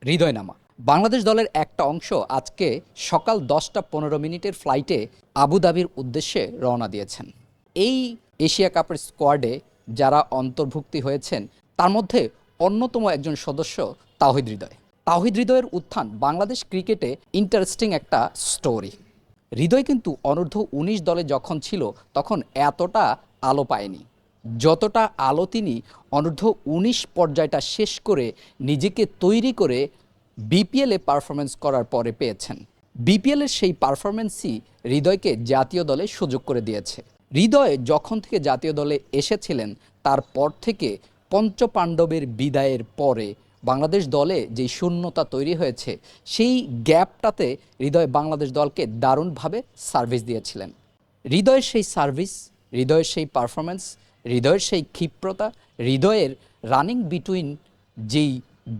হৃদয়নামা। বাংলাদেশ দলের একটা অংশ আজকে সকাল 10টা 15 মিনিটের ফ্লাইটে আবুধাবির উদ্দেশ্যে রওনা দিয়েছেন। এই এশিয়া কাপের স্কোয়াডে যারা অন্তর্ভুক্তি হয়েছেন তার মধ্যে অন্যতম একজন সদস্য তাওহিদ হৃদয়। তাওহিদ হৃদয়ের উত্থান বাংলাদেশ ক্রিকেটে ইন্টারেস্টিং একটা স্টোরি। হৃদয় কিন্তু অনূর্ধ্ব-19 দলে যখন ছিল তখন এতটা আলো পায়নি যতটা আলো তিনি অনূর্ধ্ব-19 পর্যায়টা শেষ করে নিজেকে তৈরি করে বিপিএলে পারফরমেন্স করার পরে পেয়েছেন। বিপিএলের সেই পারফরমেন্সই হৃদয়কে জাতীয় দলে সুযোগ করে দিয়েছে। হৃদয় যখন থেকে জাতীয় দলে এসেছিলেন তারপর থেকে পঞ্চপাণ্ডবের বিদায়ের পরে বাংলাদেশ দলে যেই শূন্যতা তৈরি হয়েছে সেই গ্যাপটাতে হৃদয় বাংলাদেশ দলকে দারুণভাবে সার্ভিস দিয়েছিলেন। হৃদয়ের সেই সার্ভিস, হৃদয়ের সেই পারফরমেন্স, হৃদয়ের সেই ক্ষিপ্রতা, হৃদয়ের রানিং বিটুইন যেই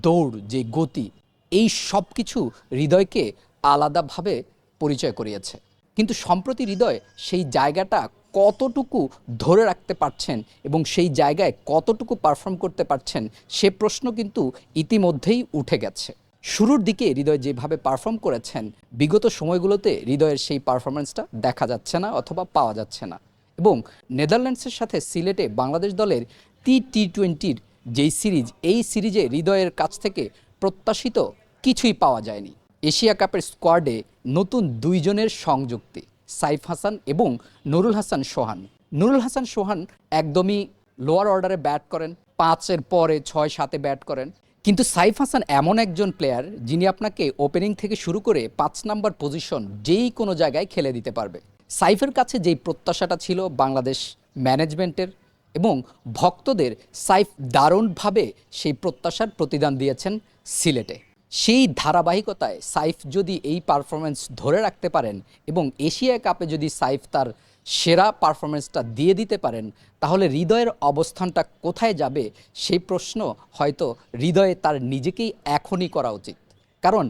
দৌড়, যে গতি, এই সব কিছু হৃদয়কে আলাদাভাবে পরিচয় করিয়েছে। কিন্তু সম্প্রতি হৃদয় সেই জায়গাটা কতটুকু ধরে রাখতে পারছেন এবং সেই জায়গায় কতটুকু পারফর্ম করতে পারছেন সে প্রশ্ন কিন্তু ইতিমধ্যেই উঠে গেছে। শুরুর দিকে হৃদয় যেভাবে পারফর্ম করেছেন বিগত সময়গুলোতে হৃদয়ের সেই পারফরমেন্সটা দেখা যাচ্ছে না অথবা পাওয়া যাচ্ছে না। এবং নেদারল্যান্ডসের সাথে সিলেটে বাংলাদেশ দলের টি-20 যেই সিরিজ, এই সিরিজে হৃদয়ের কাছ থেকে প্রত্যাশিত কিছুই পাওয়া যায়নি। এশিয়া কাপের স্কোয়াডে নতুন দুইজনের সংযুক্তি, সাইফ হাসান এবং নুরুল হাসান সোহান। নুরুল হাসান সোহান একদমই লোয়ার অর্ডারে ব্যাট করেন, 5-এর পরে 6-7-এ ব্যাট করেন। কিন্তু সাইফ হাসান এমন একজন প্লেয়ার যিনি আপনাকে ওপেনিং থেকে শুরু করে 5 নাম্বার পজিশন যেই কোনো জায়গায় খেলে দিতে পারবে। সাইফের কাছে যেই প্রত্যাশাটা ছিল বাংলাদেশ ম্যানেজমেন্টের এবং ভক্তদের, সাইফ দারুণভাবে সেই প্রত্যাশার প্রতিদান দিয়েছেন সিলেটে। সেই ধারাবাহিকতায় সাইফ যদি এই পারফরমেন্স ধরে রাখতে পারেন এবং এশিয়া কাপে যদি সাইফ তার সেরা পারফরমেন্সটা দিয়ে দিতে পারেন তাহলে হৃদয়ের অবস্থানটা কোথায় যাবে সেই প্রশ্ন হয়তো হৃদয়ে তার নিজেকেই এখনই করা উচিত। কারণ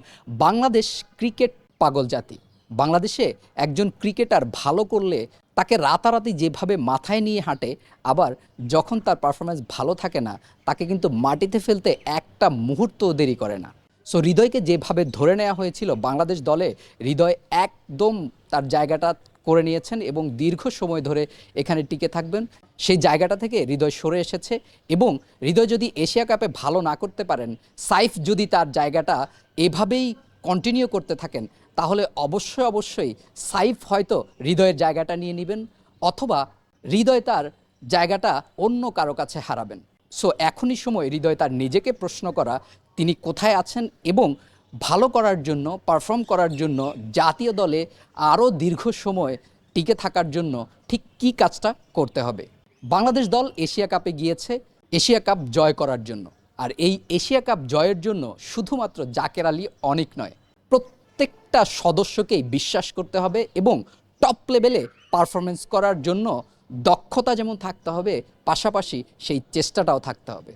বাংলাদেশ ক্রিকেট পাগল জাতি। বাংলাদেশে একজন ক্রিকেটার ভালো করলে তাকে রাতারাতি যেভাবে মাথায় নিয়ে হাঁটে, আবার যখন তার পারফরমেন্স ভালো থাকে না তাকে কিন্তু মাটিতে ফেলতে একটা মুহূর্তও দেরি করে না। সো হৃদয়কে যেভাবে ধরে নেওয়া হয়েছিল বাংলাদেশ দলে, হৃদয় একদম তার জায়গাটা করে নিয়েছেন এবং দীর্ঘ সময় ধরে এখানে টিকে থাকবেন। সেই জায়গাটা থেকে হৃদয় সরে এসেছে এবং হৃদয় যদি এশিয়া কাপে ভালো না করতে পারেন, সাইফ যদি তার জায়গাটা এভাবেই কন্টিনিউ করতে থাকেন তাহলে অবশ্যই সাইফ হয়তো হৃদয়ের জায়গাটা নিয়ে নেবেন অথবা হৃদয় তার জায়গাটা অন্য কারো কাছে হারাবেন। সো এখনই সময় হৃদয় তার নিজেকে প্রশ্ন করা তিনি কোথায় আছেন এবং ভালো করার জন্য, পারফর্ম করার জন্য, জাতীয় দলে আরও দীর্ঘ সময় টিকে থাকার জন্য ঠিক কী কাজটা করতে হবে। বাংলাদেশ দল এশিয়া কাপে গিয়েছে এশিয়া কাপ জয় করার জন্য, আর এই এশিয়া কাপ জয়ের জন্য শুধুমাত্র জাকের আলী অনিক নয়, প্রত্যেকটা সদস্যকেই বিশ্বাস করতে হবে এবং টপ লেভেলে পারফরমেন্স করার জন্য দক্ষতা যেমন থাকতে হবে, পাশাপাশি সেই চেষ্টাটাও থাকতে হবে।